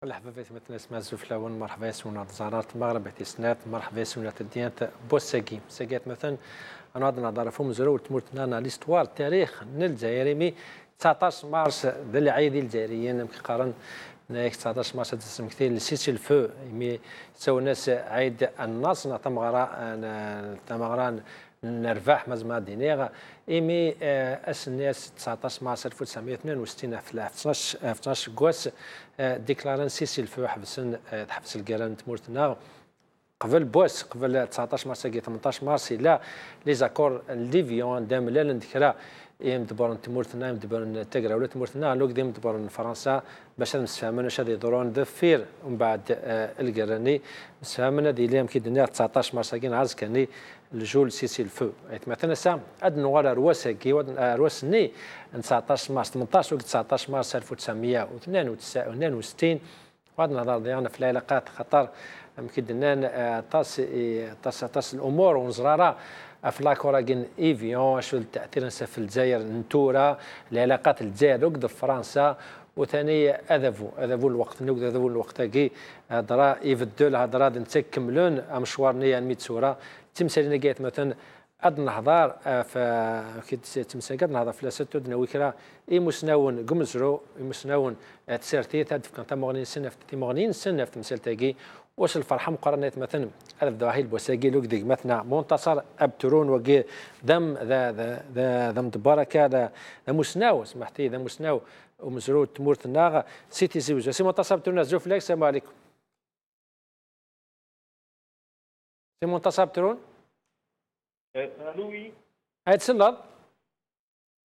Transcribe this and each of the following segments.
مرحبا بك مثلا اسمها زوفلاون مرحبا سونا زارات المغرب احتسنات مرحبا سونا تديانت بوساكي ساكيت مثلا انا هذا نهضر فيهم زرو تمرتنا ليستوار التاريخ الجزائري مي 19 مارس ذا العيد الجزائريين كيقارن 19 مارس تسمى كثير لسيتي الفو مي سو ناس عيد النصر تمغران نربح مزما دينيغ ايمي الناس 19 مارس 1962 في 12 كواس ديكلاران سيسي الفو حبس الكيران تمورتنا قبل بوس قبل 19 مارس 18 مارس لا لي زاكور ليفيون دام لا نذكرها يمدبرن تمورتنا يمدبرن تقرا ولا تمورتنا لوك ديم مدبرن فرنسا باش نسفهمنا اش غادي يدورون دفير ومن بعد الكراني نسفهمنا دي ليام كيدنا 19 مارس كاين عاز كاني الجول سيسي الفو مثلا سام اد نوار رواسكي رواسني 19 مارس 18 و 19 مارس 1962 وهذا النظر ديالنا في العلاقات خطر كيدنا طاس الامور ونزراره في لاكوراكين ايفيون شو التاثير في الجزائر نتورا العلاقات الجزائر وقد فرنسا وثاني اذفوا الوقت اذفوا الوقت كي هضره يبدل هضره نتكملون مشوارنا يعني ميتسورا تمثالنا قالت مثلا اد النهضار في تمثال قد النهضار في لاساتو دنا وكرا مسناون قمزرو مسناون تسيرتي تهدف كان تمغنين سنه في مغنين سنه في تمثال تاكي واش الفرحه مقارنه مثلا هذا الدواهي البوساكي لوك ديك مثلا منتصر ابترون وكي دم ذا دم بركه ذا مسناو سمحتي ذا مسناو ومزرو تمورت الناغ سيتي زوج سي منتصر ابترون زوف لك السلام عليكم سي منتصر ابترون الو وي هاي تسلط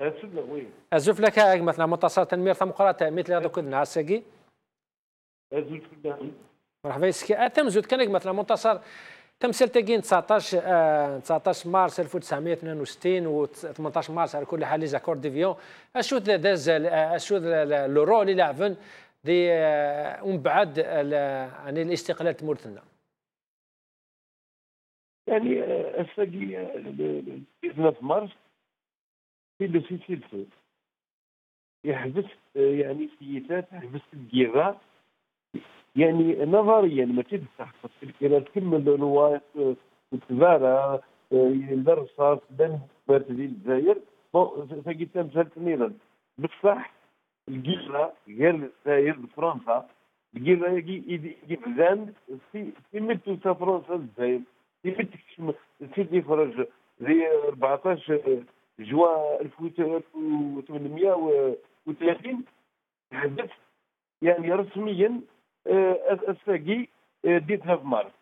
تسلط وي زوف لك مثلا منتصر تنمير ثم قرات مثل هذا كل نعساكي زوج مرحبا يسكي تمزود كانك مثلا منتصر تمثال تاكين 19 مارس 1962 و 18 مارس على كل حال لي زاكور ديفيون اشو داز اشو لو رول اللي لعبن دي ومن بعد يعني الاستقلال تمورتنا يعني الساقي 19 مارس في لو سيسيل يحبس يعني سياسات حبس الجيران يعني نظريا ما تدفع إذا تكمل الروايات وتبارى الرصاص بين ديال الجزائر فقيت تمثال تنيرا بصح الجيرة غير الجزائر بفرنسا الجيرة يجي بزان في متو تا فرنسا الجزائر في متو سيدي فرج زي 14 جوان 1830 حدث يعني رسميا الساقي 19 مارس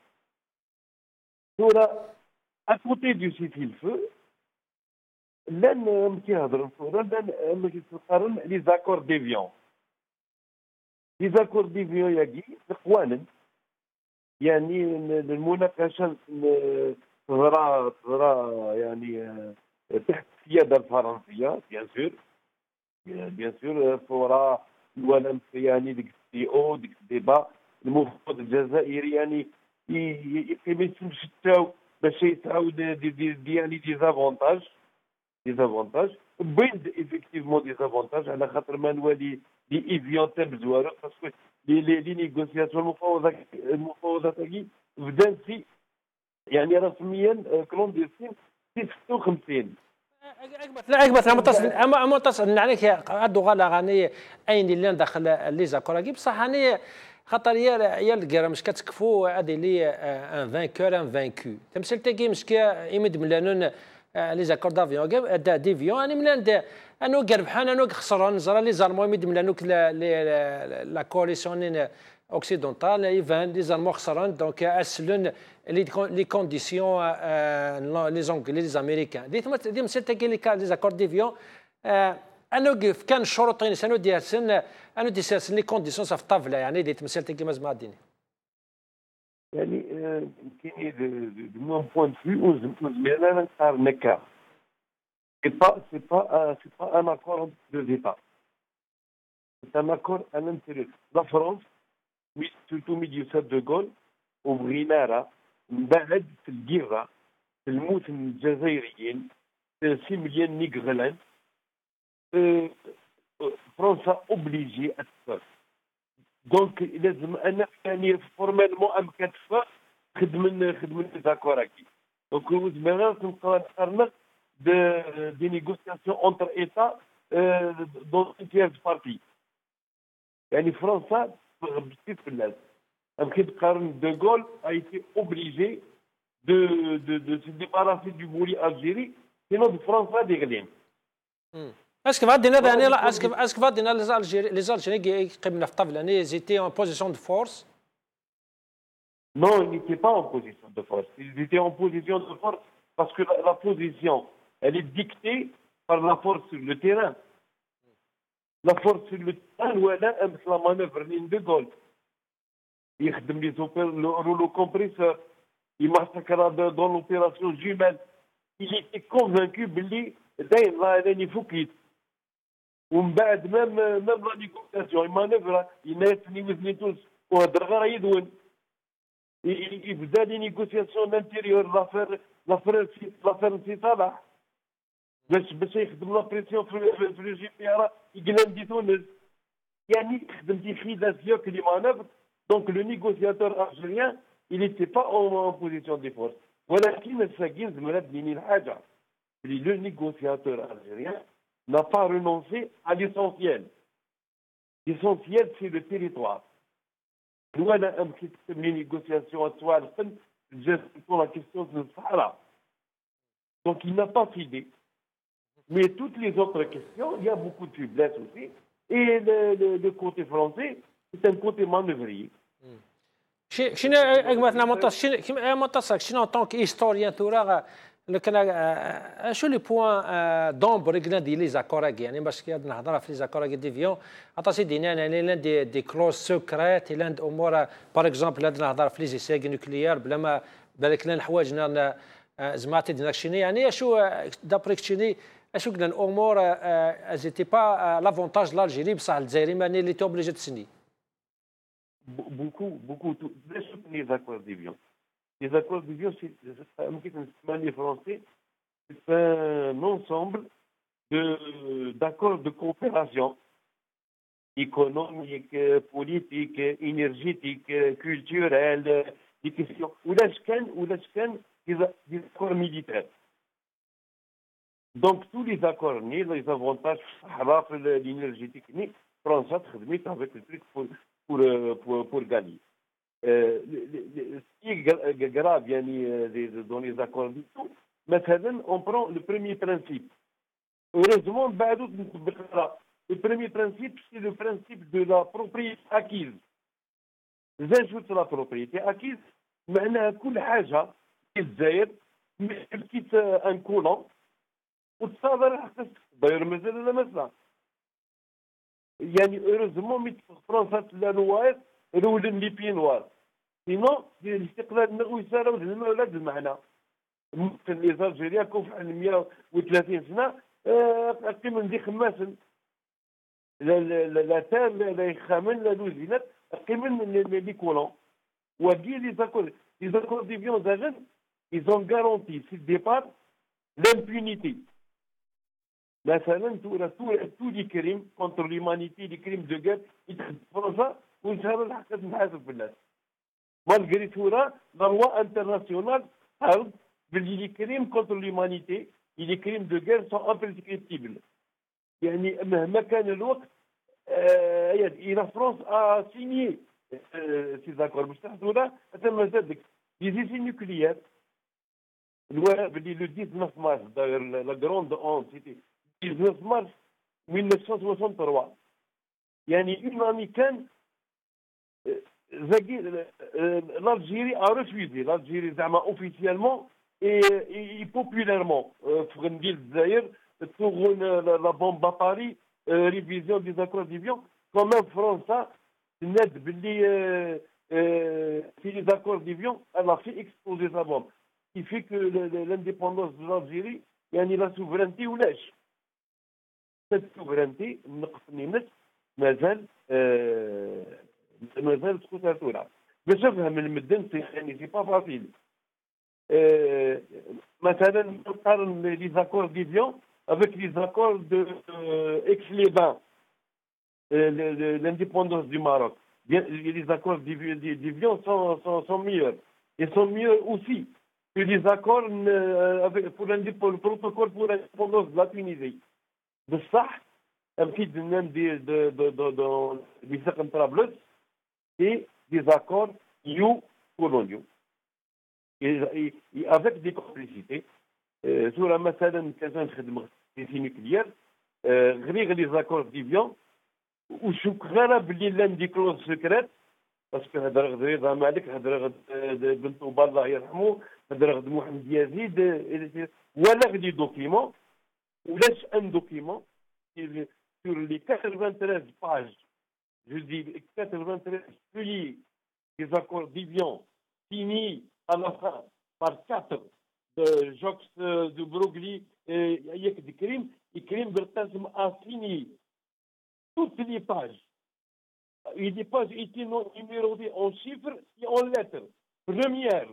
ثورة أكوتي دو سيتي الفو لان كيهضروا الثورة لان كيتقارن لي زاكور ديفيون لي زاكور ديفيون ياكي قوانين يعني المناقشة تظرا يعني تحت السيادة الفرنسية بيان سور ثورة ولا يعني ديك السي او ديك الديبا المفوض الجزائري يعني ما يتمش حتى باش يتعاود يعني دي زافونتاج بين ايفيكتيفمون دي زافونتاج على خاطر ما نوالي لي ايفيون تم زوارو باسكو لي نيغوسياسيون المفاوضات هذه بدات في يعني رسميا كلونديسين في 56 عقبت متصل عليك عدو غالا غاني اين اللي دخل لي زاكوراكي بصح هاني خاطر يا الكرا مش كتكفو هذه لي ان فانكور ان فانكو تمثل تاكي مش يمد ملانون لي زاكور دافيون دا ديفيون اني ملان انو كربحان انو خسران زرا لي زالمون يمد ملانوك لا كوليسيون اوكسيدونتال ايفان لي زالمون خسران دونك اسلون لي كونديسيون لي زونغلي لي امريكان دي مثل تاكي لي زاكور ديفيون انو كان الشروطين سنو ديال سن انو دي سن لي كونديسيون في الطاوله يعني دي تمثل تاكي مزما ديني يعني كاين دو مون بوين دو فيو انا نختار نكا c'est pas un accord entre deux États. C'est un accord à l'intérieur. La France, surtout ميديوسات دو غول وبغيناها من بعد في الجيرة في الموسم الجزائريين 6 مليون نيغرلان فرنسا اوبليجي اكثر دونك لازم انا يعني فورمالمون ام كتفا خدم داكور هكي دونك زعما تنبقى نقارن دي نيغوسياسيون اونتر ايتا دون تيرز بارتي يعني فرنسا غبستيت في الناس يمكن تقارن دو غول a été obligé de se débarrasser du Mali algérie sinon فرنسا ديغلين اسكو فادينا يعني اسكو فادينا les Algériens qui قبلنا في الطاوله يعني ils étaient en position de force. Non, ils n'étaient pas en position de force. Ils étaient en position de force parce que la position, elle est dictée par la force sur le terrain. La force sur le terrain, voilà, la manœuvre ligne de Gaulle. Il le rouleau compresseur. Il massacra dans l'opération jumelle. Il était convaincu qu'il faut qu'il ومن بعد même la négociation المانوفر الناس اللي وزني تونس وهضر غير يدون يبدا لي نيغوسياسيون انتيريور لافير سي صلاح باش يخدم لا بريسيون في لو جي بي ار يقلم دي تونس يعني خدمتي خيداسيون لي مانوفر دونك لو نيغوسياتور الجيريان il n'était pas en position de force ولكن الساكين زمرات بيني الحاجه لو نيغوسياتور الجيريان n'a pas renoncé à l'essentiel. L'essentiel, c'est le territoire. Nous, on a un petit peu de négociations à toi, pour la question de Sahara. Donc, il n'a pas cédé. Mais toutes les autres questions, il y a beaucoup de faiblesses aussi. Et le côté français, c'est un côté manœuvrier. شنو en tant qu'historien شو لي بوان دومبر ديال لي زاكوراغي يعني باش نهضر في لي زاكوراغي ديفيون عطاسي دينا يعني لاند دي كلوز سكريت لاند امور باغ اكزومبل هاد نهضر في لي زيساغي نوكليير بلا ما بالك لنا حوايجنا زعما دينا شنو يعني شو دابريك شنو اشو قلنا الامور ازيتي با لافونتاج لالجيري بصح الجزائري ماني اللي توبليجي تسني beaucoup les accords d'Évian. Les accords d'Évian, c'est français, c'est un ensemble d'accords de coopération économique, politique, énergétique, culturelle, des questions. Ou des accords militaires. Donc tous les accords, ni les avantages, l'énergétique, ni France a travaillé avec le truc pour gagner. Ce qui est grave dans les accords du tout, maintenant on prend le premier principe. Heureusement, le premier principe, c'est le principe de la propriété acquise. J'ajoute la propriété acquise, معناها كل حاجة في الجزائر لقيت ان كولون وتصادر حتى داير مازال لا مثلا يعني heureusement مي فرنسا لا نواير رولن لي بي نوار سينو الاستقلال النغوي سارة ولا المعنى ممكن لي زالجيريا كون في 130 سنة قيم ندي خماسن لا تال لا يخامن لا لوزينات قيم لي كولون وكي لي accords d'Évian d'Agen ils ont garanti sur le départ l'impunité. مثلا tous les crimes contre l'humanité, les crimes de guerre فرنسا وان شاء الله الحق تنحاسب في الناس. malgré tout ça, la loi internationale parle les crimes contre l'humanité et les crimes de guerre sont imprescriptibles. يعني مهما كان الوقت la France a signé ces accords باش تحصلوا له حتى مازال les essais nucléaires le 19 mars d'ailleurs la grande honte c'était 19 mars 1963 يعني une année كان l'Algérie a refusé l'Algérie زعما officiellement et populairement في غندير الجزائر تغون la bombe à Paris révision des accords d'Évian quand même France ناد باللي في les accords d'Évian elle a fait exploser sa bombe qui fait que l'indépendance de l'Algérie يعني la souveraineté ولاش cette souveraineté نقص مازال تكون باش افهم المدن يعني سي با فاسيل مثلا نقارن لي زاكور ديفيون avec les accords de Aix-les-Bains l'indépendance du Maroc les accords d'Évian sont meilleurs. Ils sont mieux aussi que les accords pour le protocole pour l'indépendance de la Tunisie. De ça, un petit de ميثاق طرابلس et des accords coloniaux. Et avec des complicités. Sur مثلا كان نخدم في nucléaire غير les accords d'Évian وشوك غير باللي لان دي كلوز سكريت باسكو هضر غدا مالك هضر بن طوبى الله يرحمه هضر غد محمد يزيد ولا غدي دوكيمون ولاش ان دوكيمون sur les 93 pages, je dis 93 feuillets des accords d'Évian signés à la fin par 4 de Jox de Broglie et Yek de Krim, et Krim Bertasm a signé toutes les pages. Et les pages étaient numérotées en chiffres et en lettres. Première.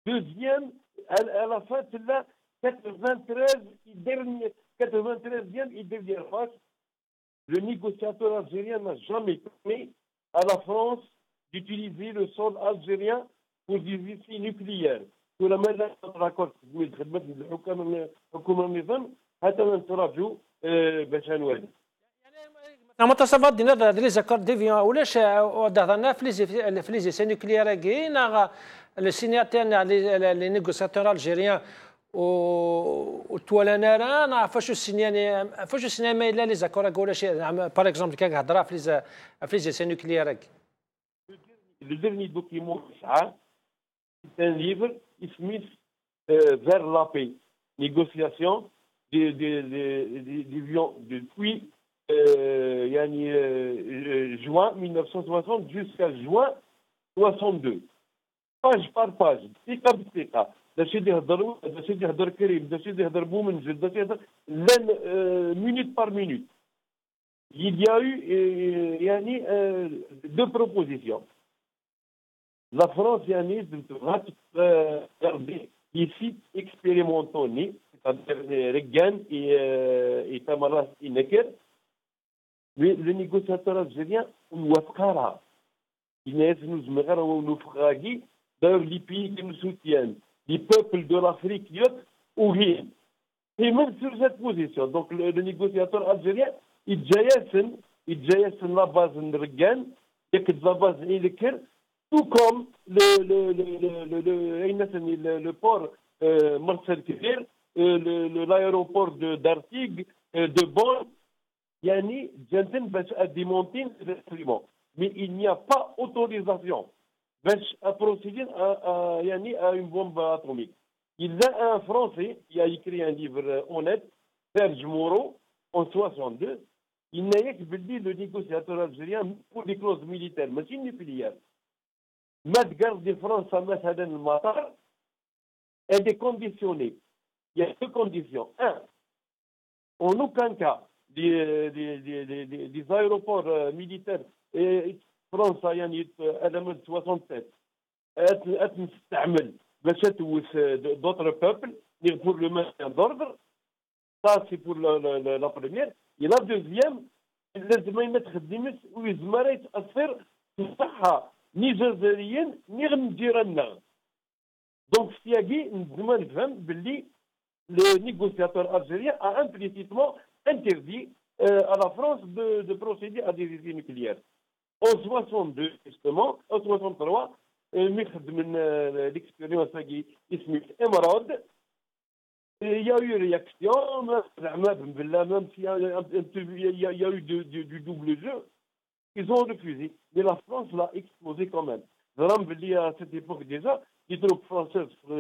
Deuxième, à la fin, c'est là, 93e et dernière page. Le négociateur algérien n'a jamais permis à la France d'utiliser le sol algérien pour des essais nucléaires. ولا ماذا راكورد خدمه الحكومه النظام حتى نتراجعوا باش نوالي. متصفات دينا لي زاكور ديفيون ولاش دهضرنا في لي زيسي نوكليير كاين لي سيناتير لي نيغوسياتور الجيريان وتوالانا راه فاش سينيا ما الا لي زاكور ولاش باغ اكزومبل كاك هضره في لي زيسي نوكليير. Le dernier document, c'est un livre vers la paix, négociation depuis juin 1960 jusqu'à juin 62. Page par page, ثقة بثقة، داش يهضر كريم، داش يهضر بومنجل، داش يهضر minute par minute. Il y a eu deux propositions. La France va garder les sites expérimentaux, c'est-à-dire Regan et Tamaras et Necker. Mais le négociateur algérien, d'ailleurs les pays qui nous soutiennent, les peuples de l'Afrique, et même sur cette position. Donc le négociateur algérien, il jaillit la base de Regan, et que la base de Necker, tout comme le port Marcel Kébir, l'aéroport d'Artigues, de Bonn, yani, à démonter les instruments. Mais il n'y a pas autorisation à procéder à une bombe atomique. Il y a un Français qui a écrit un livre honnête, Serge Moreau, en 62. Il n'a pas que le négociateur algérien pour des clauses militaires, mais nucléaires. ما تقرض فرنسا مثلا المطار elle est conditionnée. Il y a deux conditions. Un, en aucun cas des aéroports militaires France يعني 67 تستعمل باش توس d'autres peuples pour le maintien d'ordre. Ça c'est pour la première. Et la deuxième, لازم ما تخدمش ويزمر يتأثر في الصحة ni jazérienne, ni Mdirana. Donc, le négociateur algérien a implicitement interdit à la France de procéder à des essais nucléaires. En 62, justement, en 63, l'expérience Emerald, il y a eu réaction, même s'il y a eu du double jeu. Ils ont refusé. Mais la France l'a explosé quand même. À cette époque déjà, les troupes françaises sur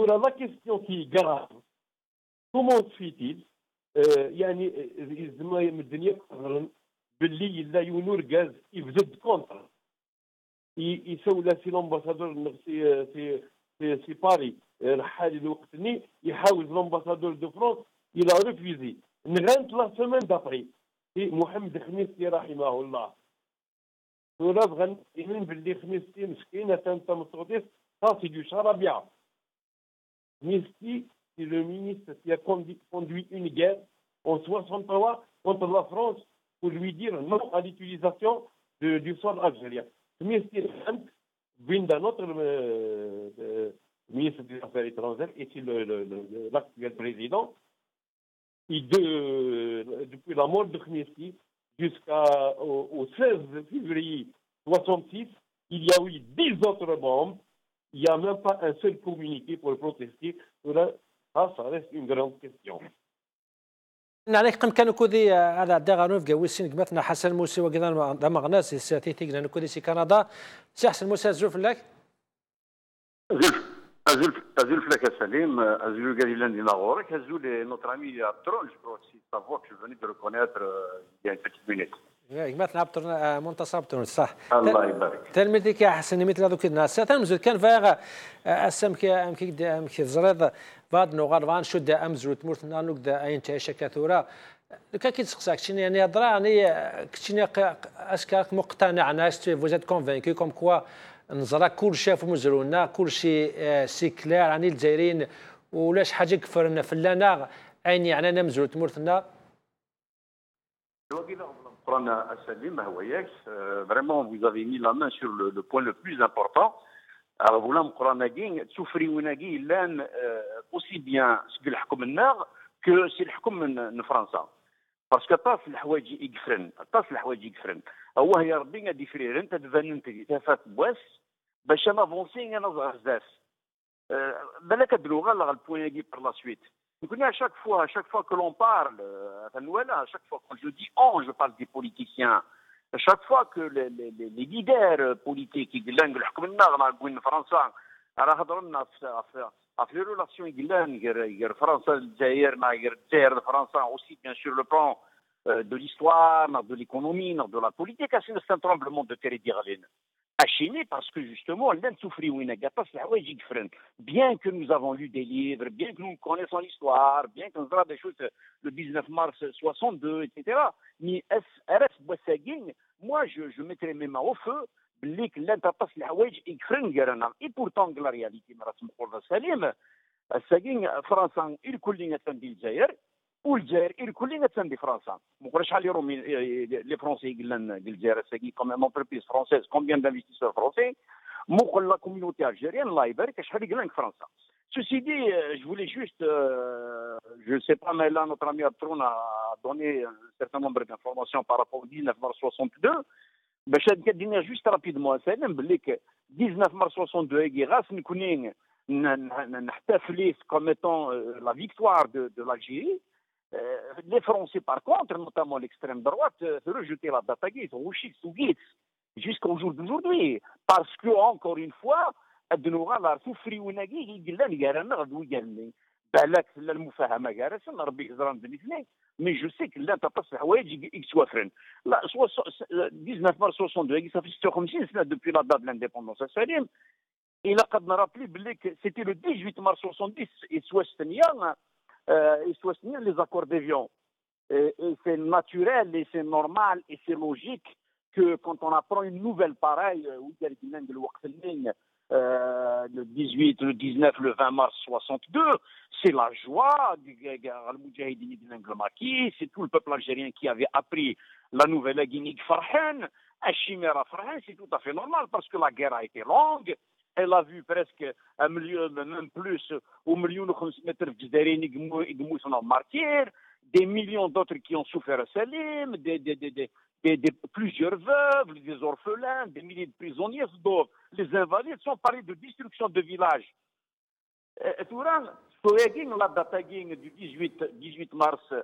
la question qui est grave, comment se fait-il il y a une gaz qui faisait contre. Il s'est laissé l'ambassadeur, c'est Paris, l'ambassadeur de France, il a refusé. نغنت لا سيمين دابري في محمد خميستي رحمه الله ولا بغنين باللي خميستي مسكينه تنت مصوتيس صافي دو شرابيع خميستي c'est le ministre qui a conduit une guerre en 63 contre la France pour lui dire non à l'utilisation du sol algérien. D'un autre ministre des Affaires étrangères, et c'est l'actuel président, depuis la mort de Khmessi jusqu'au 16 février 66, il y a eu 10 autres bombes. Il n'y a même pas un seul communiqué pour protester. Ça reste une grande question. عليك قم كانوا كودي هذا داغانوف قويسين قمتنا حسن موسى وكذا دماغ ناس ساتيتي كنا كودي سي كندا سي حسن موسى زوف لك Azul Flaka Salim, Azul Galiland Dinagorek, Azul notre ami Abtron, je crois aussi savoir que je venais de le connaître il y a une petite minute. قمتنا عبتر منتصر عبتر صح الله يبارك. تلميذك يا حسن مثل هذوك الناس تلمذ كان فاغ اسمك امك زريض بعد نوغار فان شد امزرو تمرت نانوك دا اين تعيش كثوره كان كيتسقساك شنو يعني هضره يعني كنتي اسكاك مقتنع ناس فوزيت كونفينكي كوم كوا نزرا كل شيء في مزرونا كل شيء سي كلير يعني الجزائريين ولاش حاجه كفرنا فلانا اين يعني انا مزرو تمرتنا Vraiment, vous avez mis la main sur le point le plus important. Alors, vous l'avez aussi bien ce que que c'est le français. Parce que طاف الحوايج يقفرن طاف الحوايج يقفرن هو يا ربي غادي يفرير انت تبان تفات بواس باش انا فونسي انا بزاف بالك دروغا لا البوين يجي بار لا سويت نكون à chaque fois que l'on parle à chaque fois quand je dis on je parle des politiciens à chaque fois que les leaders politiques يقولون الحكم الناغ نقول فرنسا راه هضرنا في les relations يقولون فرنسا الجزائر مع الجزائر فرنسا aussi bien sur le plan de l'histoire, de l'économie, de la politique, c'est un tremblement de terre d'Irlande. Achené parce que justement, bien que nous avons lu des livres, bien que nous connaissons l'histoire, bien que nous avons des choses, le 19 mars 62, etc. Mais moi, je mettrais mes mains au feu, et pourtant, la réalité, France, il coule الجزائر والجزائر الكل غتساندي فرنسا ما نقولش شحال يرومي لي فرونسي قلنا الجزائر ساكي كوم ان انتربريز فرونسيز كومبيان دانفستيسور فرونسي مقول لا كوميونيتي الجيريان الله يبارك شحال يقول فرنسا. Ceci dit, je voulais juste, je ne sais pas, mais là, notre ami Abtron a donné un certain nombre d'informations par rapport au 19 mars 62. باش كدينا juste rapidement سالم بليك 19 mars 62 غاس نكونين نحتفلي comme étant la victoire de l'Algérie. Les Français, par contre, notamment l'extrême droite, rejetaient la date à Guise, jusqu'au jour d'aujourd'hui. Parce que, encore une fois, mais je sais que là, tu as pas 19 mars 62, ça fait 56 depuis la date de l'indépendance. Et là, quand on a rappelé que c'était le 18 mars 70 et les accords d'Évian. Et c'est naturel, et c'est normal, et c'est logique que quand on apprend une nouvelle pareille, le 18, le 19, le 20 mars 62, c'est la joie c'est tout le peuple algérien qui avait appris la nouvelle Guinée Farhan, c'est tout à fait normal parce que la guerre a été longue. Elle a vu presque un million, même plus, au million de martyrs, des millions d'autres qui ont souffert à Salim, plusieurs veuves, des orphelins, des milliers de prisonniers. Les invalides sont parlés de destruction de villages. La date du 18 mars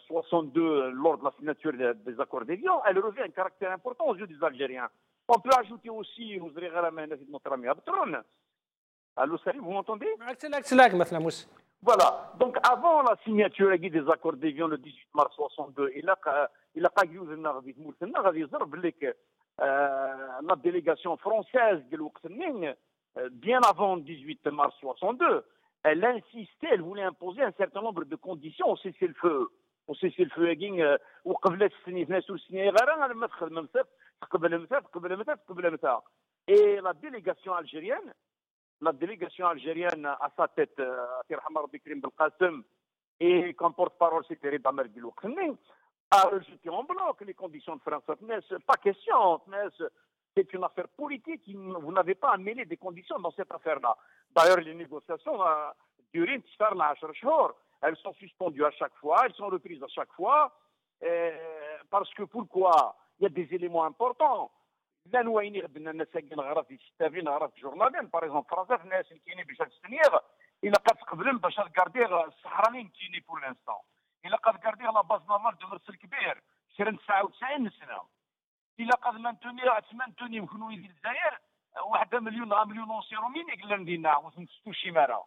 62, lors de la signature des accords d'Évian, elle revêt un caractère important aux yeux des Algériens. On peut ajouter aussi, notre ami Abtron. Allô, salut, vous m'entendez? Voilà. Donc, avant la signature des accords d'Évian le 18 mars 62, la délégation française bien avant le 18 mars 62, elle insistait, elle voulait imposer un certain nombre de conditions au cessez-le-feu. Au cessez-le-feu, et la délégation algérienne à sa tête, et comme porte-parole, c'était Reda Merguel, à rejeter en bloc les conditions de France. Pas question. C'est une affaire politique. Vous n'avez pas à mêler des conditions dans cette affaire-là. D'ailleurs, les négociations durent 10 jours. Elles sont suspendues à chaque fois, elles sont reprises à chaque fois. Parce que pourquoi? Il y a des éléments importants. لا نوايني غدنا الناس ساكنين غرا في ستافين غرا في جورنالين باغ اكزومبل فرنسا الناس اللي كاينين باش تستنيغ الا قد تقبلن باش تكارديغ الصحراويين كاينين بور لانستون الا قد كارديغ لا باز نورمال دو مرسل كبير شرن 99 سنه الا قد مانتوني وكونوا يدير الجزائر 1 مليون 2 مليون اونسيرو مين يقلن دينا وتنستو شي مره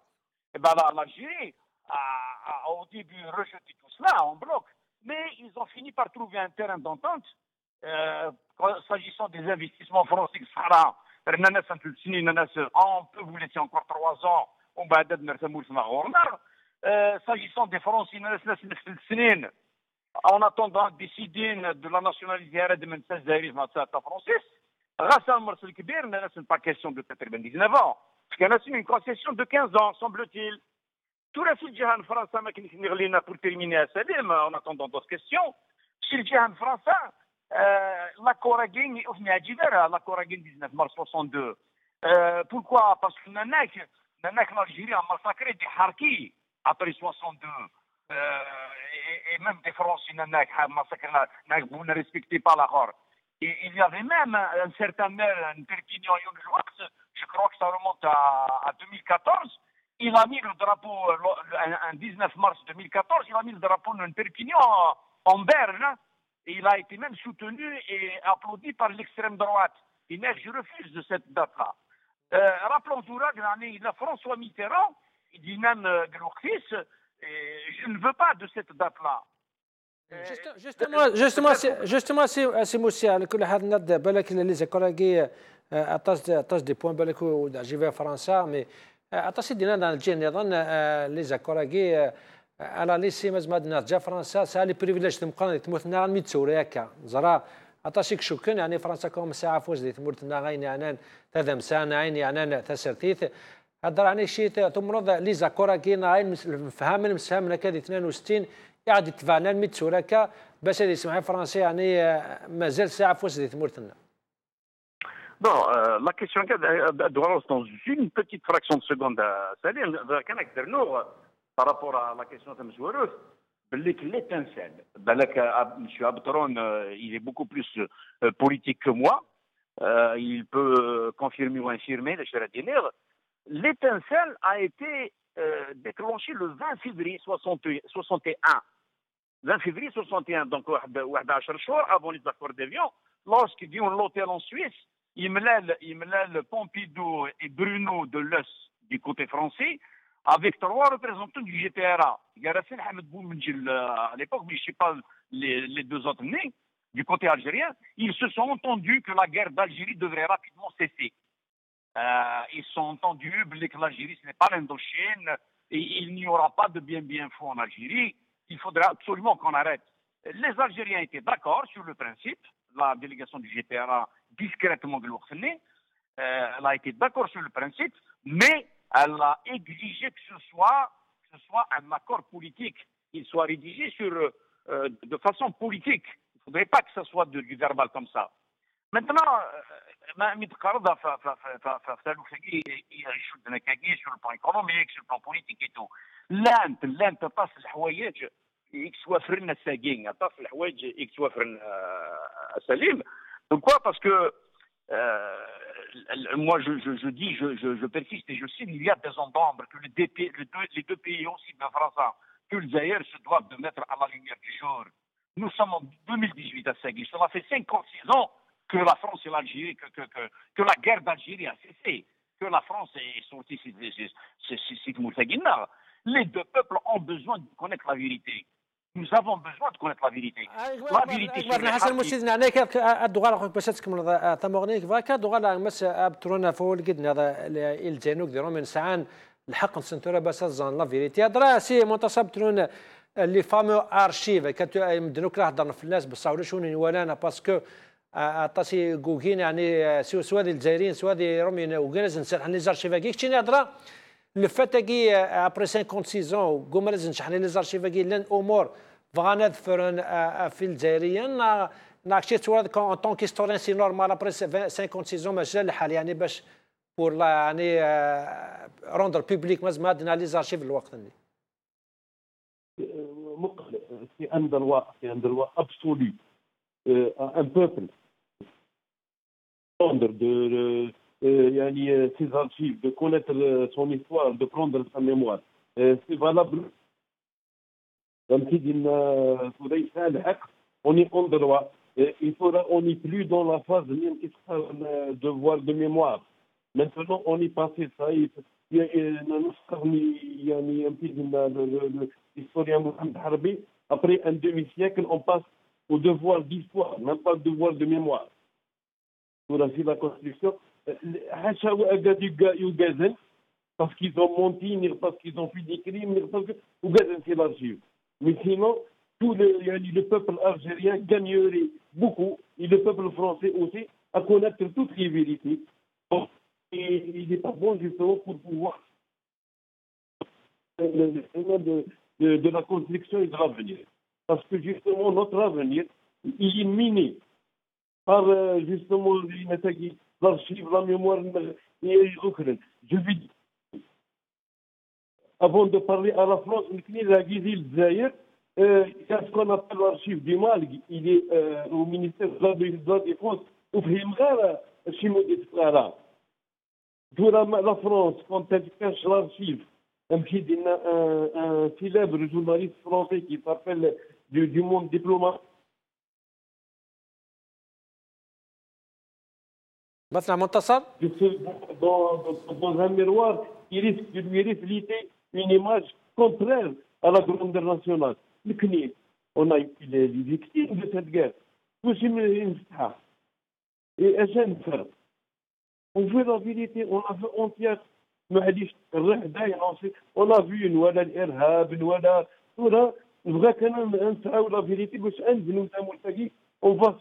با l'Algérie au début rejeté tout cela en bloc mais ils ont fini par trouver un terrain d'entente s'agissant des investissements français on peut vous laisser encore 3 ans s'agissant des français en attendant décider de la nationalité de français grâce à Marcel Kibir c'est pas question de 99 ans parce qu'il y a une concession de 15 ans semble-t-il tout le sud de France pour terminer à Salim en attendant d'autres questions si le Djihan français l'accord a gagné l'accord a gagné 19 mars 62 pourquoi parce que l'Algérie a massacré des Harkis après 62 et même des Français vous ne respectez pas l'accord et il y avait même un certain maire un Perpignan je crois que ça remonte à 2014 il a mis le drapeau un 19 mars 2014 il a mis le drapeau de Perpignan en berne et il a été même soutenu et applaudi par l'extrême droite. Et je refuse de cette date-là. Rappelons-nous là, François Mitterrand, il dit même je ne veux pas de cette date-là. Justement, c'est Moussia, كل حد ند بالك les écologues attache des points بالك وجيفا فرنسا mais attache دينا dans le général les écologues على لي سي مازال جا فرنسا سا لي بريفيليج تمقن تموتنا ميتسوري هكا زرا عطاشيك شكن يعني فرنسا كوم ساعه فوز دي تموتنا غاين يعني تذا مسان عين يعني تسرتيت هضر يعني شي تمرض لي زاكورا كاين عين فهمنا مسامنا كذا 62 قاعد يتفاعلنا ميتسوري هكا باش اللي يسمع فرنسا يعني مازال ساعه فوز دي تموتنا Non, la question dans une petite fraction de seconde, Salim, par rapport à la question de M. Warouf, l'étincelle, M. Abtron, il est beaucoup plus politique que moi, il peut confirmer ou infirmer, l'étincelle a été déclenchée le 20 février 61. 20 février 61, donc 11 jours avant les accords d'Évian, lorsqu'ils viennent l'hôtel en Suisse, Imlel, Pompidou et Bruno de l'Eus du côté français, avec 3 représentants du GTRA. Garassin Hamed Boumedjil à l'époque, mais je ne sais pas les 2 autres nés, du côté algérien, ils se sont entendus que la guerre d'Algérie devrait rapidement cesser. Ils se sont entendus que l'Algérie, ce n'est pas l'Indochine, et il n'y aura pas de bien-fou en Algérie, il faudrait absolument qu'on arrête. Les Algériens étaient d'accord sur le principe, la délégation du GTRA discrètement elle a été d'accord sur le principe, mais elle a exigé que ce soit un accord politique, qu'il soit rédigé de façon politique. Il ne faudrait pas que ce soit du verbal comme ça. Maintenant, sur le plan économique, sur le plan politique et tout. l'un passe الحوايج يكسوافرنا الساقين passe الحوايج يكسوافرنا سليم. Pourquoi? Parce que moi je persiste et je sais qu'il y a des ombres que les deux pays aussi de la France que le Zaïre se doivent de mettre à la lumière du jour. Nous sommes en 2018 à Sagui. Cela fait 56 ans que la France et l'Algérie, que la guerre d'Algérie a cessé, que la France est sortie les deux peuples ont besoin de connaître la vérité. Nous avons besoin de connaître la vérité. La vérité الحق سنتورا بس زان لا فيريتي هضرا سي منتصب ترون لي فامو ارشيف كتمدنوك راه هضرنا في الناس بصح شنو ولانا باسكو عطاسي كوكين يعني سوا ديال الجزائريين سوا ديال رومين وكناز نسال لي زارشيف كي كتشيني هضرا لو فات كي ابري 56 ans قوم لازم نشحن لي زارشيف كي لان امور فغاند فرن في الجزائريين ناكشي تواد كون طون كيستوريان سي نورمال ابري 56 مازال الحال يعني باش بور لا يعني روندر بوبليك مازال ما عندنا لي زارشيف الوقت اللي مقلق سي ان دروا ابسولي ان بوبل prendre ses archives, de connaître son histoire, de prendre sa mémoire. C'est valable. On est en droit. On n'est plus dans la phase de devoir de mémoire. Maintenant, on est passé ça. Il y a l'historien Mohamed Harbi. Après un demi-siècle, on passe au devoir d'histoire, même pas le devoir de mémoire. في la construction حاشا قاعد يوغازن parce qu'ils ont menti parce qu'ils ont fait des crimes parce que وغازن في l'archive mais sinon tout le peuple algérien gagnerait beaucoup et le peuple français aussi à connaître toutes les vérités. Donc, il n'est pas bon justement pour pouvoir de la construction et de l'avenir, parce que justement notre avenir il est miné par justement l'archive, la mémoire et autres. Je vais dire, avant de parler à la France, ce qu'on appelle l'archive du Mali, il est au ministère de la Défense. La France, quand elle cache l'archive, un célèbre journaliste français qui s'appelle du monde diplomatique. مثلا منتصر dans un miroir qui risque de lui refléter une image contraire à la grandeur nationale. Le CNIL, on a eu les victimes de cette guerre. Et on veut la vérité, on a vu entière. On a vu une wala l'irhab, une wala vrai que la vérité, on va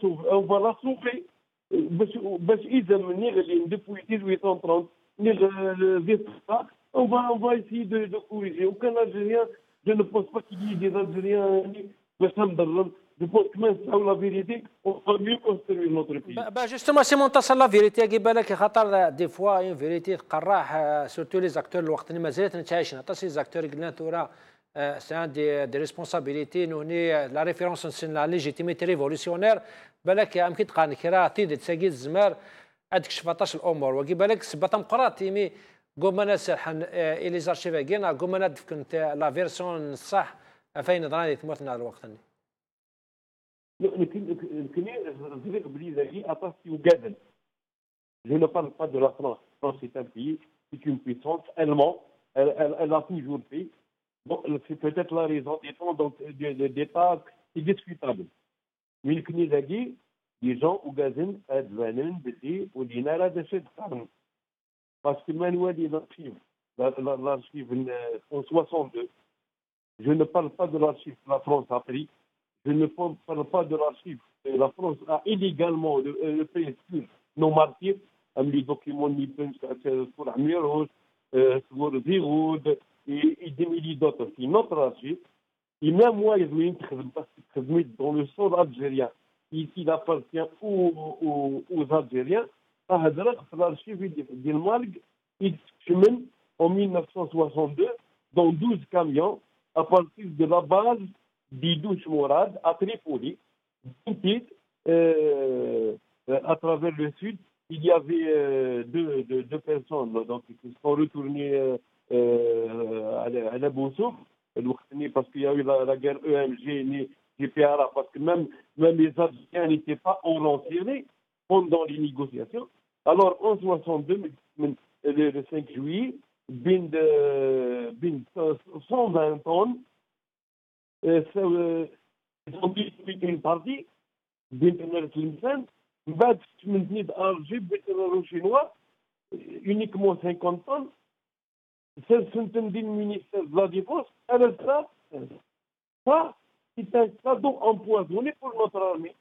la sauver. باش اذا نغلي depuis 1830 on va essayer de corriger. Aucun Algérien, je ne pense pas qu'il y ait des Algériens je pense que même ça la vérité on va mieux construire notre pays. Justement c'est منتصر لا فيريتي كي بالك خاطر دي فوا اون فيريتي قراح سورتو لي زاكتور الوقت اللي مازالت نتعايشنا حتى سي زاكتور قلنا تورا c'est un des responsabilités nous la référence c'est la légitimité révolutionnaire بالك يمكن تقان كرا تيد تساقي الزمار عندك 17 الامور وكي بالك سبطم قراتي مي قومنا سرحن الي زارشيفا كينا قومنا كنت لا فيرسون صح فين ضراني تموتنا الوقت Je ne parle pas de la France. La France est un pays, c'est une puissance allemande, elle a toujours fait. Bon, c'est peut-être la raison des départ est discutable. Mais le Knizaги, les gens au Gazin, Advanen, Bété, ou Dinara de cette femme. Parce que Manuel est l'archive en 62. Je ne parle pas de l'archive que la France a pris. Je ne parle pas de l'archive que la France a illégalement fait sur nos martyrs. Les documents pour Amiros, pour Ziroud, et des milliers d'autres. C'est notre archive. Et même moi, dans le sol algérien, il appartient aux Algériens, l'archive du Malg, il chemine en 1962 dans 12 camions à partir de la base d'Idouche Mourad à Tripoli. À travers le sud, il y avait deux personnes donc, qui sont retournées à la Boussouf, parce qu'il y a eu la guerre EMG, GPRA, parce que même les Algériens n'étaient pas enrancés pendant les négociations. Alors, en 62, le 5 juillet, 120 tonnes, ils ont détruit une partie, بعد 8 d'Alger, pétrole chinois, uniquement 50 tonnes. C'est le ministère de la Défense. Ça, c'est un cadeau empoisonné pour notre armée.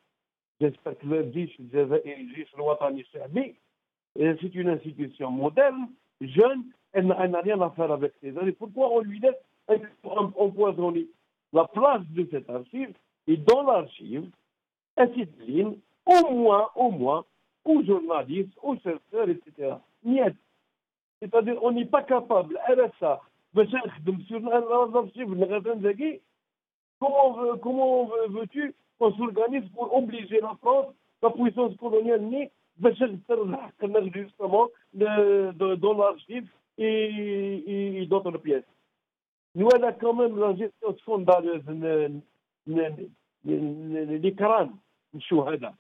J'espère que le JIS, le Ouattani Chahbi, c'est une institution moderne, jeune, elle n'a rien à faire avec ces armées. Pourquoi on lui laisse empoisonner? la place de cette archive et dans l'archive, ainsi de ligne, au moins, aux journalistes, aux chercheurs, etc. Niet. C'est-à-dire, on n'est pas capable, RSA, باش نخدم sur l'archive الغزال زكي. Comment veux-tu qu'on s'organise pour obliger la France, la puissance coloniale, باش ترجع justement dans l'archive et d'autres pièces. Nous, on a quand même la gestion scandaleuse l'écran الشهداء.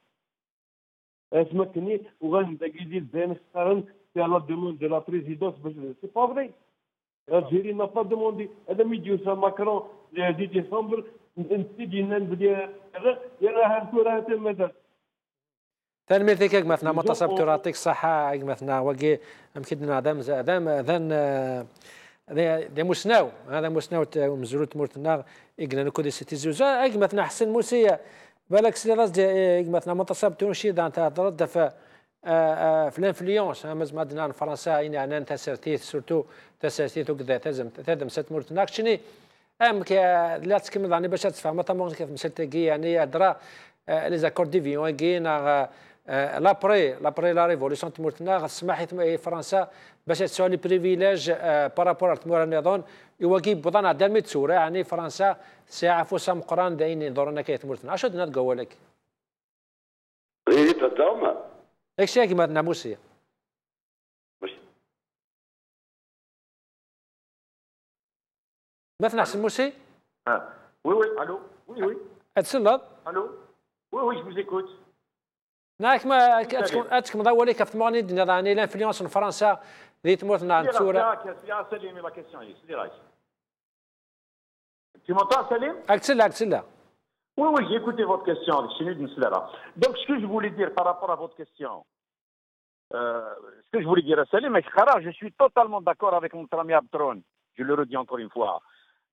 اسمكني وغنبقى زين اختارن c'est à la demande de la présidence. C'est pas vrai. L'Algérie n'a pas demandé. هذا ميديو Macron le 10 décembre نسيدي نبدي يراها الكره تمت. تنمير ذيك مثلا متصب تراتيك صحة مثلا وقي يمكننا ذن هذا مسناو مزروت مورتنا إجنا نكودي ستي زوجة مثلا حسن موسية بالك سيراز مثلا متصب تونشي دان ترد في الانفلونس مزما دنا فرنسا يعني تسرتيت سورتو تسرتيت وكذا تزم ست مورتنا شني لا تكمل يعني باش تفهم طمون كيف مسلتي يعني درا لي زاكور ديفيون كينا لابري لا ريفوليسيون تمورتنا سمح فرنسا باش تسوى لي بريفيليج بارابور تمور النظام يواكب بضنا دامي تسورة يعني فرنسا ساعة فوسا مقران داين دورنا كي تمورتنا عشان دنا تقولك ايه تدوما اكشي كيما ناموسية مثلا حسن موسي Oui, allô. Oui. اتسلط Allô. Oui, je vous écoute. ناك ما اتكم ضوالي كيف تمغني نظاني الانفلونس من فرنسا اللي تمورتنا تسورة Salim, la question est, tu m'entends, Salim? اكسلا Oui, j'ai écouté votre question. Donc, ce que je voulais dire par rapport à votre question, ce que je voulais dire à Salim, je suis totalement d'accord avec mon ami Abtron. Je le redis encore une fois.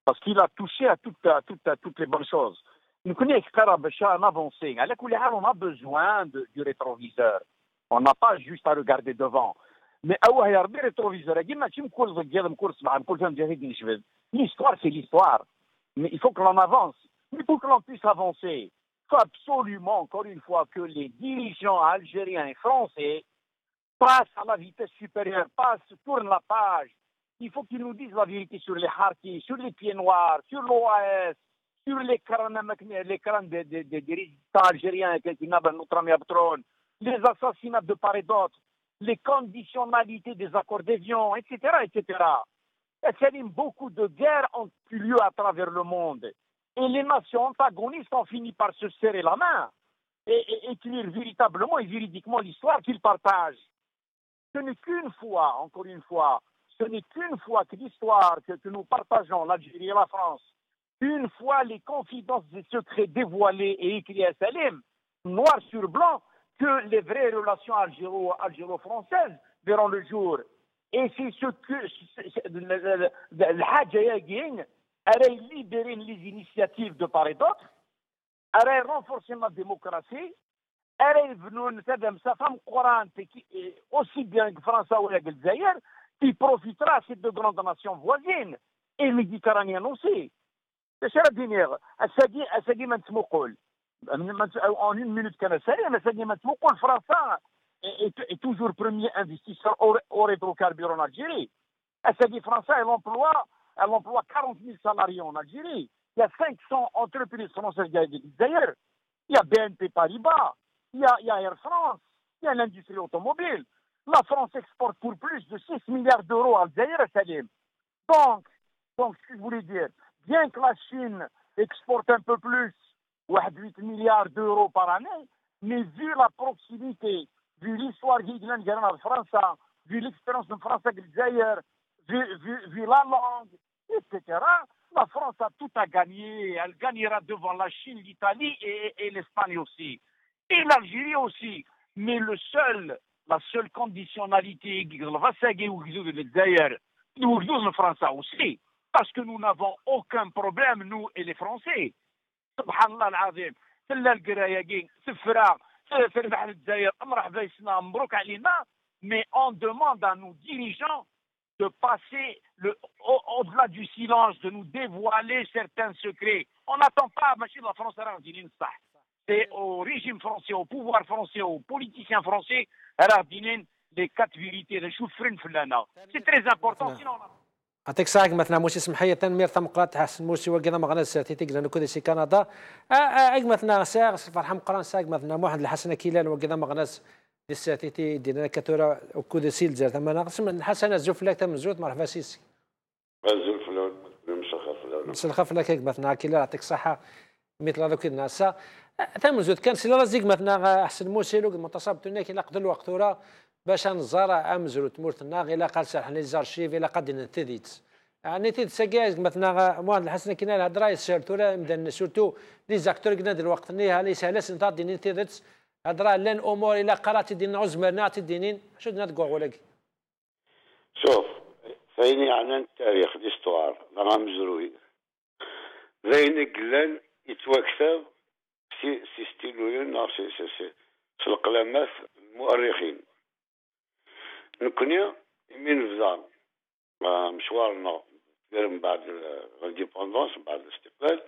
Parce qu'il a touché à toutes les bonnes choses. Nous connaissons un avancé. On a besoin du rétroviseur. On n'a pas juste à regarder devant. Mais le rétroviseur, l'histoire, c'est l'histoire. Mais il faut que l'on avance. Mais pour que l'on puisse avancer, il faut absolument, encore une fois, que les dirigeants algériens et français passent à la vitesse supérieure, tournent la page. Il faut qu'ils nous disent la vérité sur les Harkis, sur les pieds noirs, sur l'OAS, sur l'écran des résistants algériens, notre ami Abtron, les assassinats de part et d'autre, les conditionnalités des accords d'Évian, etc., etc. Et beaucoup de guerres ont eu lieu à travers le monde. Et les nations antagonistes ont fini par se serrer la main et écrire véritablement et véridiquement l'histoire qu'ils partagent. Ce n'est qu'une fois, encore une fois, ce n'est qu'une fois que l'histoire que nous partageons, l'Algérie et la France, une fois les confidences et secrets dévoilés et écrits à Salim, noir sur blanc, que les vraies relations algéro-françaises verront le jour. Et c'est ce que le Hadjayaguin allait libérer les initiatives de part et d'autre, allait renforcer la démocratie, allait venir sa femme courante aussi bien que France ou l'Algérie, qui profitera à ces deux grandes nations voisines, et méditerranéennes aussi. C'est la dernière. En une minute, le Français est toujours premier investisseur au rétrocarbure en Algérie. Le Français, elle emploie 40 000 salariés en Algérie. Il y a 500 entreprises françaises d'ailleurs. Il y a BNP Paribas, il y a Air France, il y a l'industrie automobile. La France exporte pour plus de 6 milliards d'euros à Algérie, Salim. Donc, ce que je voulais dire, bien que la Chine exporte un peu plus, 8 milliards d'euros par année, mais vu la proximité, vu l'histoire de la France, vu l'expérience de France avec l'Algérie, vu la langue, etc., la France a tout à gagner. Elle gagnera devant la Chine, l'Italie et l'Espagne aussi. Et l'Algérie aussi. Mais la seule conditionnalité, le Français aussi, parce que nous n'avons aucun problème, nous et les Français. Subhanallah al-Azim. Mais on demande à nos dirigeants de passer au-delà du silence, de nous dévoiler certains secrets. On n'attend pas, machine la France, c'est au régime français, au pouvoir français, aux politiciens français, les quatre vérités, c'est très important. Sinon, يعطيك الصحة مثلا موسي سمحية تنمير ثم قرات حسن موسي وكذا ما غناس تيتيك لأنه كذا سي كندا مثلا ساغ فرحة مقران ساغ مثلا واحد الحسنة كيلان وكذا ما غناس للساتيتي ديالنا كثورة وكذا سيل زار ثم ناقص من الحسنة زوف لك تم زوت مرحبا سيسي غزول فلان مسلخة فلاك مثلا كيلا يعطيك الصحة مثل هذوك الناس ثم زوت كان سي رازيك مثلا أحسن موسي لو المنتصب تونيك كي نقدر الوقت ورا باش نزار امزرو تمورتنا غير قال سرح لي زارشيف الى قد نتيديت يعني تيد سكاز مثلا مواد الحسن كنا الهضره سيرتو لا مدن سورتو لي زاكتور كنا الوقت نيها ليس هلاس نتا دينين تيدت هضره لان امور الى قرات دين عزمنا تدينين شو بدنا تقول ولا شوف فين يعني التاريخ ديستوار لا مزروي زين قلان يتوكتب سي ستيلوين سي القلامات المؤرخين نكوني يمين فزان مشوارنا من بعد الانديبوندونس من بعد الاستقلال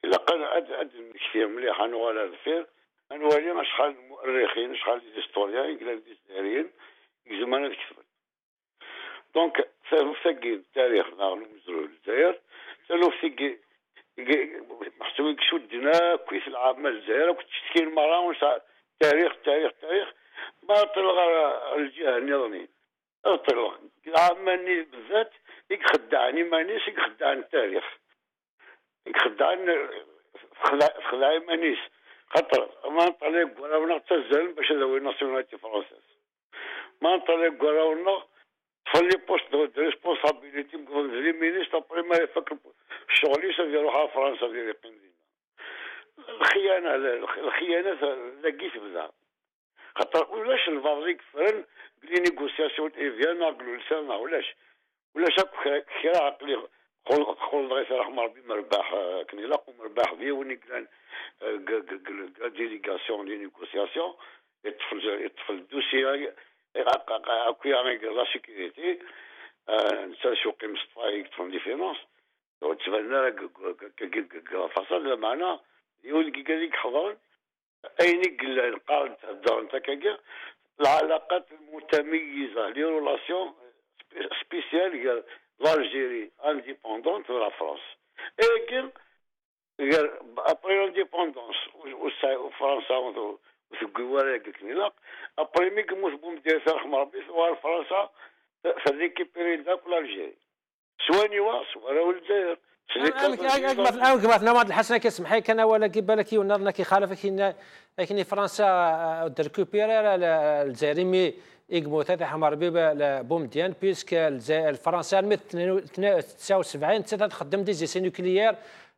الا قال عاد كثير مليح انا ولا الفير انا ولي شحال المؤرخين شحال لي هيستوريان قال لي الجزائريين زمان كتبت دونك ثقي التاريخ ناغلو مزرو الجزائر ثلو ثقي محسوب شدنا كويس العام الجزائر كنت تشتكي المراه تاريخ ما طلع الجهه النظاميه طلع عماني بالذات يخدعني مانيش يخدعني التاريخ يخدعني خداعي مانيش خاطر ما نطلق ولا نعتزل باش نزوي ناسيوناليتي فرونسيز ما نطلق ولا تفلي بوست دو ريسبونسابيليتي لي مينيستر ابري ما يفكر الشغل يروح فرنسا ديال يقيم الخيانه لقيت بزاف خاطر ولاش الفازيك فرن بلي نيغوسياسيون ايفيان نقولوا لساننا ولاش خير عقلي خول غير رحمه ربي مرباح كنيلاق ومرباح فيه ونقلان ديليغاسيون دي نيغوسياسيون يطفل دوسي اكوي avec la sécurité نسال شوقي مصطفى يكتفون دي فينانس وتبنى فصل معنا يولي كذلك حضر اين قال تهضر انت كاع العلاقات المتميزه لي رولاسيون سبيسيال l'Algérie indépendante de la France. Et après l'indépendance, au France, في الجوال كنيلاق ابري مي كموت بوم ديال رحمه ربي سواء فرنسا فريكيبيري داك الجيري سواني ولا الجزائر مثلا واحد الحسنه كيسمح لك انا ولا كيبالك ونظرنا كيخالفك لكن فرنسا تركوبيرا الجزائري مي يقمو تاع حمار بيبا بوم ديان بيسك الفرنسا 79 تخدم دي زي نوكليير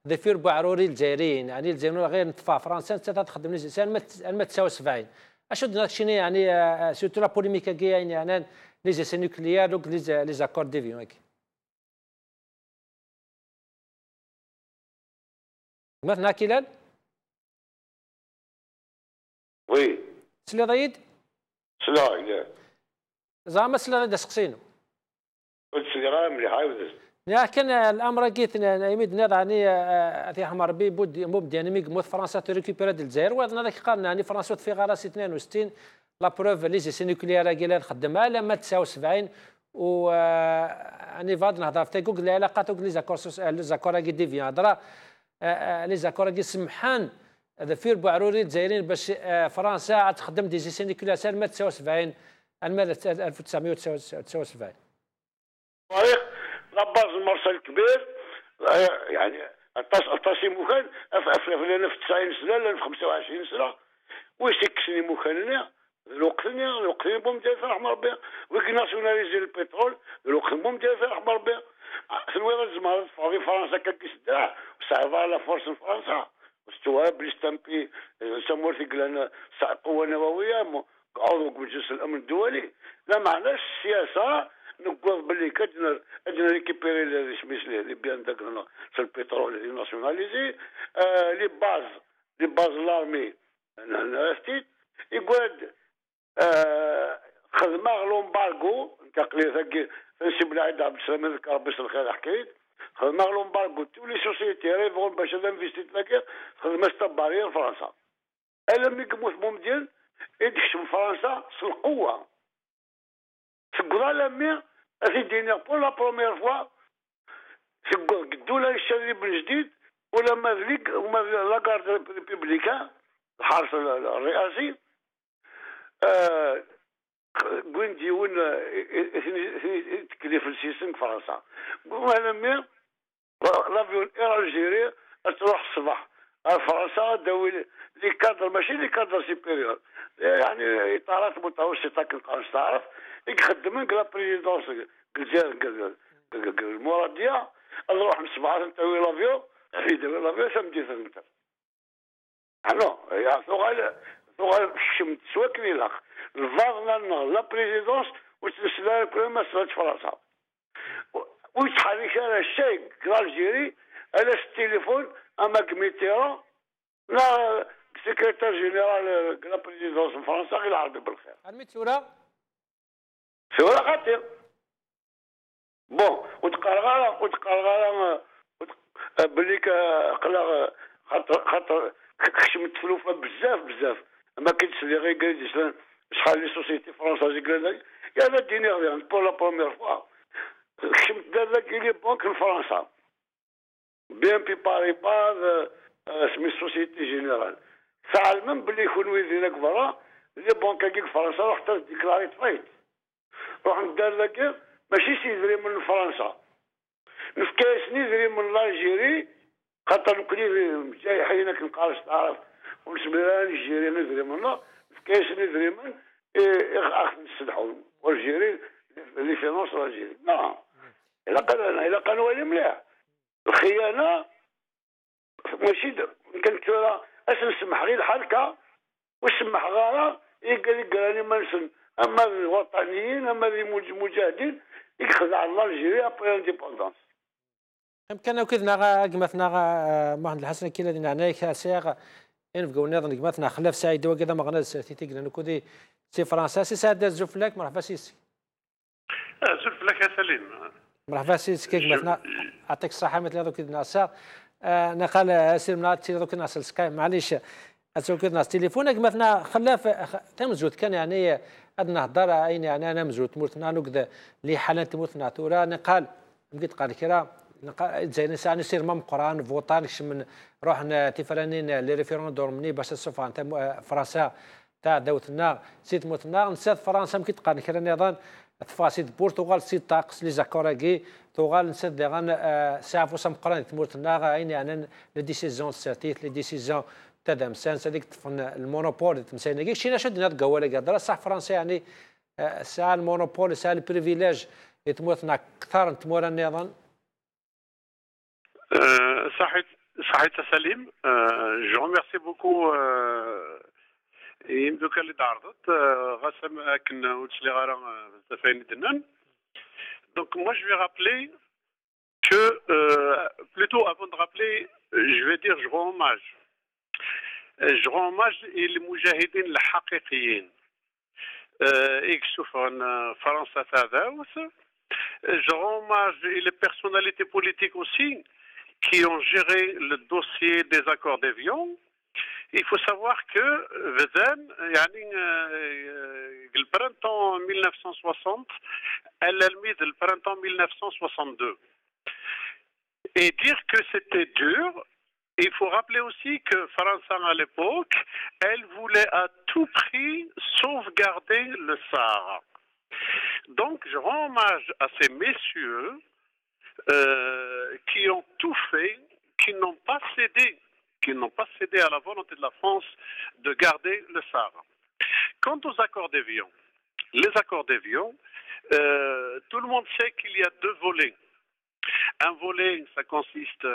ذي فير بعروري الجزائريين يعني الجزائريين غير نطفى فرنسا تخدم لي زي 79 اشد داك الشيء يعني سورتو لا بوليميكا كاين يعني لي زي نوكليير دوك لي زاكور ديفيون مثلا كيلان وي سلي ضيد سلا زعما سلي ضيد سقسينو قلت سلي راه مليح عاود لكن الامر كيت يمد نضعني في حمار بي بود يعني ميك موت فرنسا تريكوبيرا ديال الجزائر وهذا هذاك قالنا يعني فرنسا في غراس 62 لا بروف لي سي نوكليير كيلان خدمها لما 79 و يعني فاد نهضر في كوك العلاقات لي زاكور كي ديفيان هضره لي زاكور كي سمحان هذا فير بعروري الجزائريين باش فرنسا تخدم دي سي نوكليير سالمه 79 1979 لاباز المرسى الكبير يعني اطاسي مكان في 90 سنه ولا في 25 سنه ويسكسني مكاننا الوقت بوم ديال رحمه ربي وكي ناسيوناليزي البترول الوقت بوم ديال رحمه ربي في الوقت الزمان في فرنسا كان كيصدع وصعب على فرص فرنسا واستوى بليستامبي سمورتي قال قوه نوويه عضو مجلس الامن الدولي لا معناش السياسه نقول باللي كدنا ريكيبيري اللي سميت لي بيان داك في البترول اللي ناسيوناليزي لي باز لارمي انا عرفتي يقعد خدمه لومبارغو انتقلي ثقي فنسي بالعيد عبد السلام هذاك ربي يسر الخير حكيت خدم لومبارغو تولي سوسيتي ريفون باش هذا انفيستي تلاقي خدم استبارية فرنسا الا مي كموت مومديال يدكشم فرنسا القوة سكولا لامي اخي دينيغ بور لا بروميير فوا الدولة الشريف بالجديد ولا مازليك وما لاكارد ريبوبليكان الحرس الرئاسي وين ديون تكليف السيسن في فرنسا قلنا لامي لافيون اير الجيري تروح الصباح فرنسا داوي لي كادر ماشي لي كادر سيبيريور يعني اطارات متوسطه كنقدر تعرف يخدمون كلا بريزيدونس الجزائر المراديه نروح نصبح نتاوي لافيون يدير لافيون سمدي سنتر نو يا ثغال شمت سواكني الاخ الفاغنا لا بريزيدونس وتسلا كل مسألة فرنسا ويتحرك على الشيء الجيري على التليفون اما كميتيرون لا سكرتير جينيرال لا بريزيدونس فرنسا غير العربي بالخير الميت سورة خاطر بون وتقرغالا بلي قلا خاطر خشمت فلوفه بزاف ما كاينش اللي غير قال شحال لي سوسيتي فرنسا قال يا لا ديني غير بور لا بروميير فوا خشمت دار لك لي بنك فرنسا بيان بي باريبا سمي سوسيتي جينيرال ساعه من بلي يكون ويزينك برا لي بنك كيك فرنسا رحت ديكلاري طفيت روح ندار لك ماشي سيدري من فرنسا نفكاسني دري من الجيري خاطر نقولي جاي حينا كنقارش تعرف ونسميها الجيري ندري منها نفكاسني دري من اخ نستدحوا والجيري اللي في نصر الجيري نعم الا كان والي مليح الخيانه ماشي كنت اش نسمح غير الحركه وسمح غاره يقال لي ما نسن اما الوطنيين اما المجاهدين يخدع الله الجيري ابري انديبوندونس يمكن كذا قمتنا مهند الحسن كي الذي نعناك سياق ينفقوا نظن قمتنا خلاف سعيد وكذا مغنى سيتي لانه كودي سي فرنسا سي سعد زوفلاك مرحبا سيسي زوفلاك يا سليم مرحبا سيسي كي قمتنا يعطيك الصحه مثل هذوك الناس نقال سير منات سير هذوك الناس سكاي معليش هذوك الناس تليفون قمتنا خلاف تمزوت كان يعني ادنا هضر عيني يعني انا مزوت مرتنا نكذا اللي حالات تموتنا تورا نقال بقيت قال كرا زين نسان يصير مام قران فوطان من روحنا تفرانين لي ريفيروندوم مني باش الصفه نتاع فرنسا تاع دوتنا سيت موتنا نسات فرنسا مكي تقان كرا نظام تفاصيل البرتغال سيت طاقس لي زاكوراغي توغال نسد غان سافو سام قران تموتنا عيني انا لي ديسيزيون ساتيت لي ديسيزيون تاع دمسان هذيك المونوبول تمسينا كي شي شدنا تقول قادر صح فرنسا يعني ساعه المونوبول ساعه البريفيليج يتموتنا اكثر تمور النظام صحيت سليم جو ريميرسي بوكو يمدوك اللي تعرضت غاسم كنا وتشلي غارا بزاف دنان دونك moi je vais rappeler que plutôt avant de rappeler je vais dire je rends hommage للمجاهدين الحقيقيين يكشفوا فرنسا تاع داوس je rends hommage les personnalités politiques aussi qui ont géré le dossier des accords d'Évian. Il faut savoir que le printemps 1960, elle a mis le printemps 1962. Et dire que c'était dur, il faut rappeler aussi que France à l'époque, elle voulait à tout prix sauvegarder le Sahara. Donc je rends hommage à ces messieurs qui ont tout fait, qui n'ont pas cédé à la volonté de la France de garder le Sahara. Quant aux accords d'Évian, les accords d'Évian, tout le monde sait qu'il y a deux volets. Un volet, ça consiste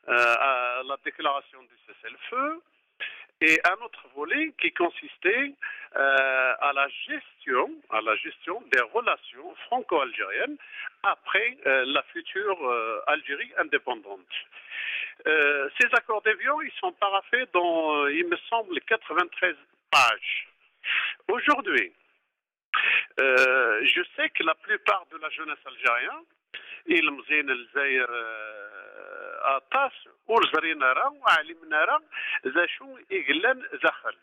à la déclaration du cessez-le-feu, et un autre volet qui consistait à la gestion des relations franco-algériennes après la future Algérie indépendante. Ces accords d'Évian, ils sont paraphés dans, il me semble, 93 pages. Aujourd'hui, Je sais que la plupart de la jeunesse algérienne, ils مزين الجزائر أطاس ورزرينا راه وعلمنا راه ذا شو إغلان دخل.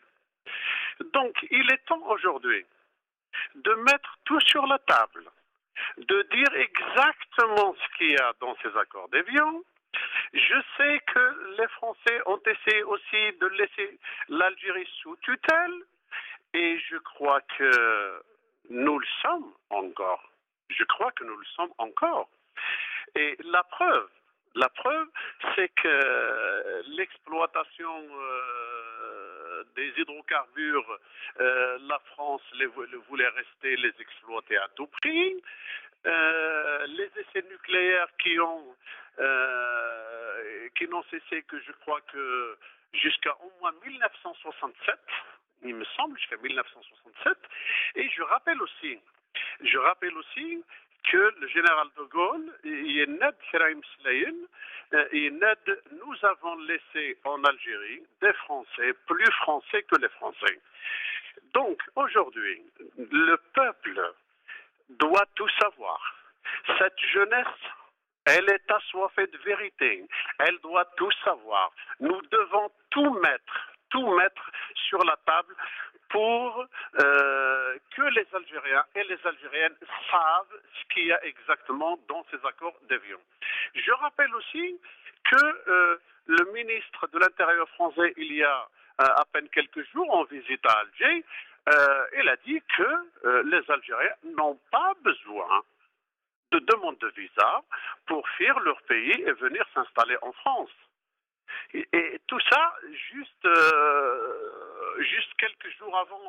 Donc, il est temps aujourd'hui de mettre tout sur la table, de dire exactement ce qu'il y a dans ces accords d'Évian. Je sais que les Français ont essayé aussi de laisser l'Algérie sous tutelle, et je crois que nous le sommes encore. Je crois que nous le sommes encore. Et la preuve, c'est que l'exploitation des hydrocarbures, la France voulait rester les exploiter à tout prix. Les essais nucléaires qui n'ont cessé que je crois que jusqu'à au moins 1967, il me semble, jusqu'à 1967. Et je rappelle aussi que le général de Gaulle, nous avons laissé en Algérie des Français, plus français que les Français. Donc, aujourd'hui, le peuple doit tout savoir. Cette jeunesse, elle est assoiffée de vérité. Elle doit tout savoir. Nous devons tout mettre sur la table pour que les Algériens et les Algériennes savent ce qu'il y a exactement dans ces accords d'Évian. Je rappelle aussi que le ministre de l'Intérieur français, il y a à peine quelques jours, en visite à Alger, il a dit que les Algériens n'ont pas besoin de demande de visa pour fuir leur pays et venir s'installer en France. Et tout ça, juste quelques jours avant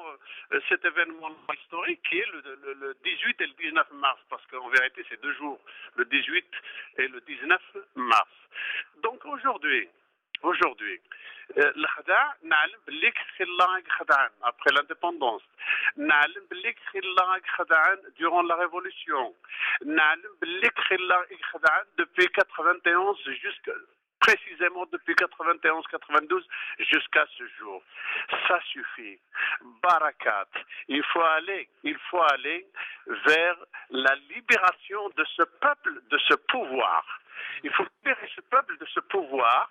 cet événement historique qui est le 18 et le 19 mars, parce qu'en vérité c'est 2 jours, le 18 et le 19 mars. Donc aujourd'hui, الخداع نعلم باللي خلاق خدعان après l'indépendance نعلم باللي خلاق خدعان durant la révolution نعلم باللي خلاق خدعان depuis 91 jusqu'à précisément depuis 91-92 jusqu'à ce jour. Ça suffit. Barakat. Il faut aller vers la libération de ce peuple, de ce pouvoir. Il faut libérer ce peuple de ce pouvoir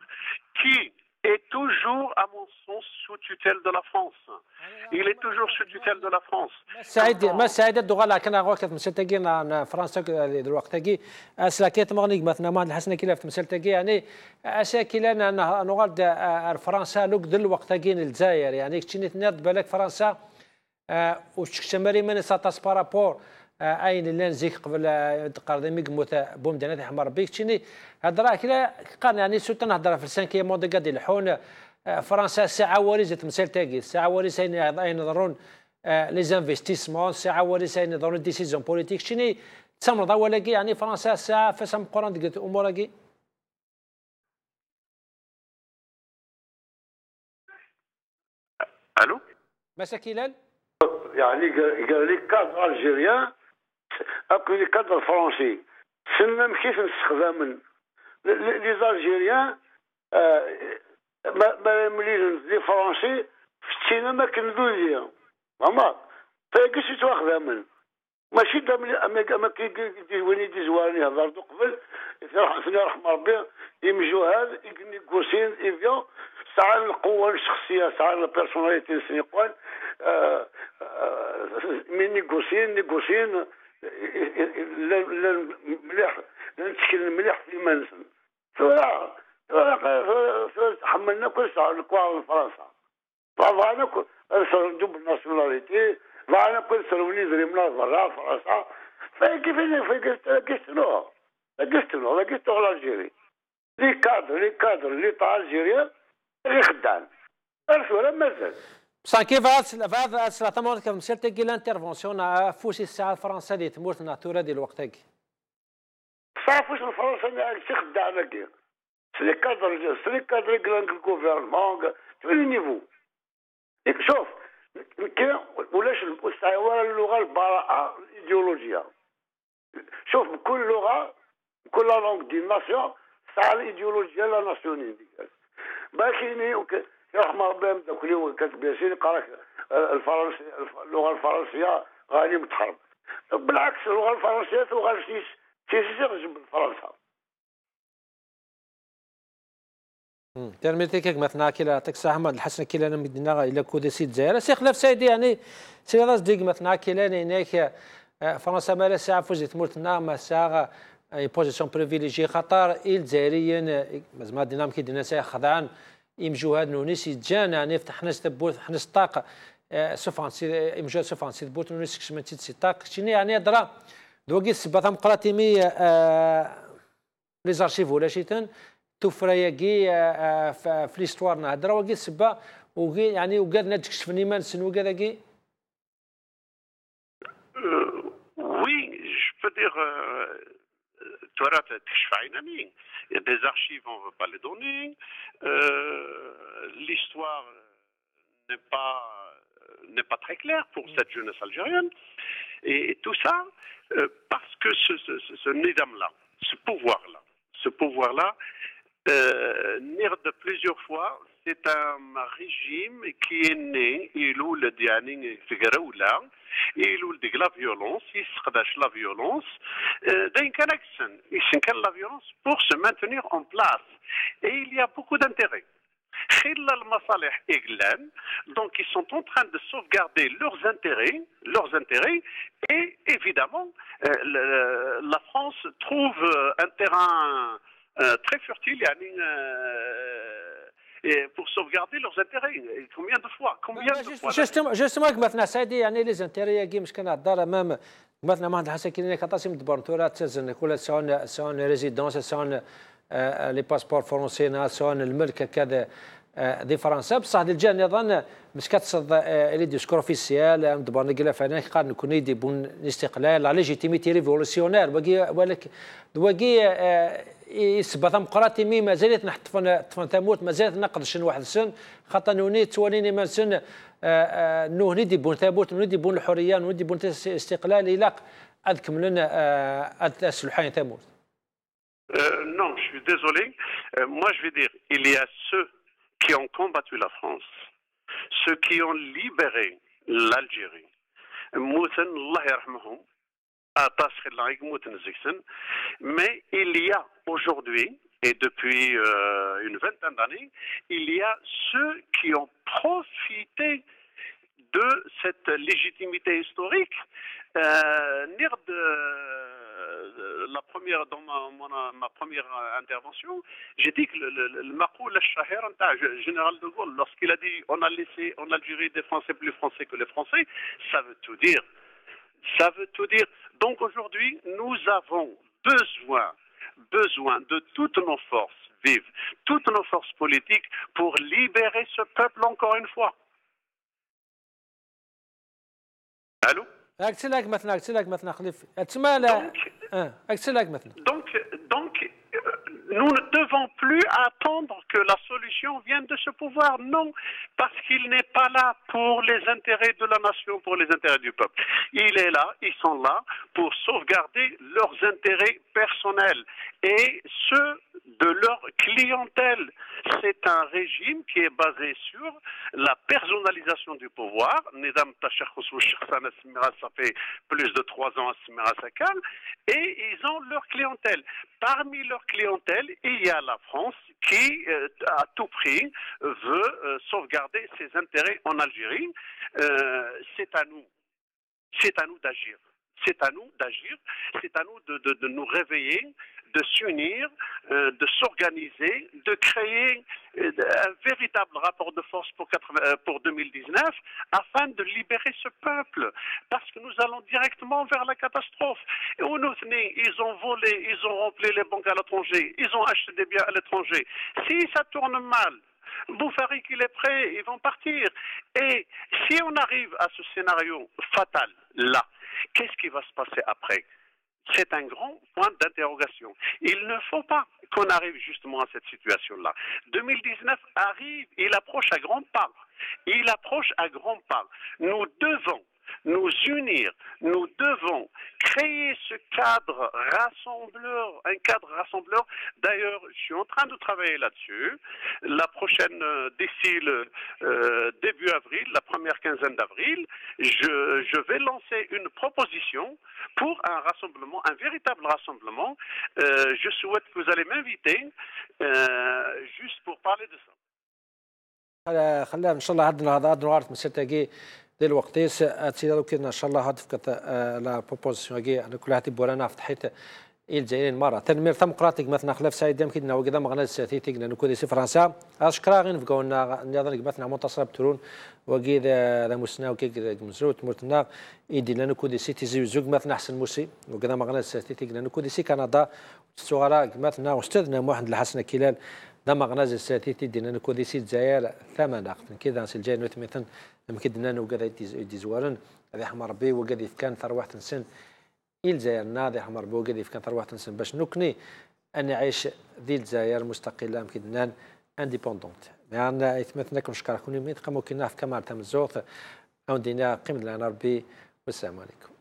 qui est toujours, à mon sens, sous tutelle de la France. Il est toujours sous tutelle de la France. ما سعيد الدغال كان وقت مسلتقي فرنسا دلوقتي اسلاكيت مغنيق مثلا ما الحسن كلا في مسلتقي يعني اساكيلا ان نغال فرنسا لوك دل وقتاقين الجزائر يعني كتشيني تناد بالك فرنسا وشكشمري من ساتاس بارابور اين اللي نزيك قبل قردمي قموت بوم دنات حمر بيك تشيني هضره كلا قال يعني سوت نهضر في السانكيه مود قاد الحون فرنسا ساعه وريزه مسلتقي ساعه وريزه اين ينظرون لي زانفستيسمون ساعه وريزه ينظرون ديسيزيون بوليتيك شيني تسمر ضوالكي يعني فرنسا ساعه فسم قران دقت اموركي الو مساكيلال يعني قال لي كادر الجيريان اكو لي كادر فرنسي سنم كيف نستخدم لي زالجيريان ما مليون لي فرنسي في السينما كندوي ليهم ماما فاكش تواخذها من ماشي دام اما كي وليدي زوارني هضرتو قبل الله يرحم ربي يمجوهاد يكنيكوسين ايفيون ساعة القوة الشخصية ساعة البيرسوناليتي سنيقوان من نيغوسين مليح نتكلم مليح في منسن حملنا كل ساعة الكوار فرنسا فضعنا كل سردو بالناسيوناليتي ضعنا كل سروني زريمنا برا فرنسا فكيستنوها على الجيري لي كادر اللي طاع الجيريا اللي خدام ولا مازال بصح كيف هذا السلطه كم سلتقي لانترفونسيون فوسي الساعه الفرنسيه اللي تموت ناتورا ديال وقتك صافي واش الفرنسا شي خدامه كي سلي كادر كلان الغوفرنمون في النيفو شوف كاين ولاش ولا اللغه البراءه الايديولوجيه شوف بكل لغه بكل لونغ دي ناسيون ساعه الايديولوجيا لا ناسيونيل باكيني يرحم ربي داك اللي كاتب ياسين قرا الفرنسيه اللغه الفرنسيه غادي متخرب. بالعكس اللغه الفرنسيه توغال تيسيغ فرنسا. ترميتي كيك مثلا كلا تكس احمد الحسن كلا مدينا الى كودي سيد زاير سي خلاف سيدي يعني سي راس ديك مثلا كلا هناك فرنسا مالا ساعه فوز تمرتنا ما ساعه اي بوزيسيون بريفيليجي خطر الجزائريين زعما ديناميك دينا ساعه خضعان يمجو هاد نونيس يتجانا يعني فتح حنس تبوت حنس طاقه سوفانسي يمجو سوفانسي تبوت نونيس كشمتي سيطاق شنو يعني درا دوكي سبا قراتيمي لي زارشيف ولا شيتن توفرياكي في ليستوار نهضر وكي سبا وكي يعني وقادنا تكشف نيمان سن وكذاكي. Oui, je peux dire, tu auras تكشف عيناني. Il y a des archives, on ne veut pas les donner. L'histoire n'est pas très claire pour cette jeunesse algérienne. Et tout ça, parce que ce nidam-là, ce pouvoir-là, de plusieurs fois, c'est un régime qui est né, il ou le dianing figuraoula, il ou la violence, il se la violence, la violence pour se maintenir en place. Et il y a beaucoup d'intérêts. Donc ils sont en train de sauvegarder leurs intérêts et évidemment la France trouve un terrain très fertile pour sauvegarder leurs intérêts. Combien de fois justement مثلا سيدي يعني لي زانتيري كي مش كنهضر امام مثلا ما عندها ساكنين كطاسم دبرنتورا تزن كل سواء ريزيدونس سواء لي باسبور فرونسي سواء الملك كذا دي فرنسا بصح ديال الجهه نظن باش كتصد لي ديسكور اوفيسيال مدبر نقلا فانا قال نكون يدي بون الاستقلال لا ليجيتيميتي ريفولوسيونير ولكن دواكي يثبت ديمقراطي مي مازالت نحط طفن تموت مازالت نقد شن واحد السن خاطر نوني تواليني ما سن نوني دي بون ثابوت نوني دي بون الحريه نوني دي بون استقلال الى اذكم لنا السلحين تموت. Non, je suis désolé. Moi, je vais dire, il y a ceux qui ont combattu la France, ceux qui ont libéré l'Algérie. Mais il y a aujourd'hui, et depuis une vingtaine d'années, il y a ceux qui ont profité de cette légitimité historique. Dans ma première intervention, j'ai dit que le Makoul al-Shahir, général de Gaulle, lorsqu'il a dit on a laissé en Algérie des Français plus français que les Français, ça veut tout dire. Ça veut tout dire. Donc aujourd'hui, nous avons besoin de toutes nos forces vives, toutes nos forces politiques pour libérer ce peuple encore une fois. Allô? Donc, nous ne devons plus attendre que la solution vienne de ce pouvoir. Non, parce qu'il n'est pas là pour les intérêts de la nation, pour les intérêts du peuple. Il est là, ils sont là pour sauvegarder leurs intérêts personnels et ceux de leur clientèle. C'est un régime qui est basé sur la personnalisation du pouvoir. Ça fait plus de 3 ans à Smira Sakal. Et ils ont leur clientèle. Parmi leur clientèle, il y a la France qui, à tout prix, veut sauvegarder ses intérêts en Algérie. C'est à nous d'agir. C'est à nous d'agir, c'est à nous de nous réveiller, de s'unir, de s'organiser, de créer un véritable rapport de force pour 2019 afin de libérer ce peuple. Parce que nous allons directement vers la catastrophe. Et ils ont volé, ils ont rempli les banques à l'étranger, ils ont acheté des biens à l'étranger. Si ça tourne mal, Boufarik, il est prêt, ils vont partir. Et si on arrive à ce scénario fatal, là, qu'est-ce qui va se passer après? C'est un grand point d'interrogation. Il ne faut pas qu'on arrive justement à cette situation-là. 2019 arrive, il approche à grands pas. Il approche à grands pas. Nous devons nous unir, nous devons créer ce cadre rassembleur, D'ailleurs, je suis en train de travailler là-dessus. La prochaine, d'ici le début début avril, la première quinzaine d'avril, je vais lancer une proposition pour un rassemblement, un véritable rassemblement. Je souhaite que vous allez m'inviter juste pour parler de ça. خلينا ان شاء الله هاد نوارت مسيرتاكي ديال الوقتيس اتسيدو كيدنا ان شاء الله هاد فكت لا بروبوزيسيون كي انا كلها تبورانا فتحيت الجزائريين مره تنمير ديمقراطيك مثلا خلاف سعيد دام كيدنا وكذا مغنى الساتيتيك لانه كودي سي فرنسا اشكرا غير نفقونا نظن مثلا منتصر بترون وكيد لا مسنا وكيد مزروت مرتنا يدي لانه كودي سي تيزي زوج مثلا احسن موسي وكذا مغنى الساتيتيك لانه كودي سي كندا الصغراء مثلا استاذنا واحد الحسن كيلان دما غنازل الساتيتي دينا كودي سي الجزائر ثمن كذا سي الجزائر مثلا كدنا وكذا يدي زوارن هذه حمر ربي وكذا كان ثروه سن الجزائر ناضي حمر ربي وكذا كان ثروه سن باش نكني ان عيش ذي الجزائر مستقله كدنا انديبوندونت يعني يتمثلنا كنشكركم ميت قاموا كنا في كمال تم الزوت او دينا قيم لنا ربي والسلام عليكم.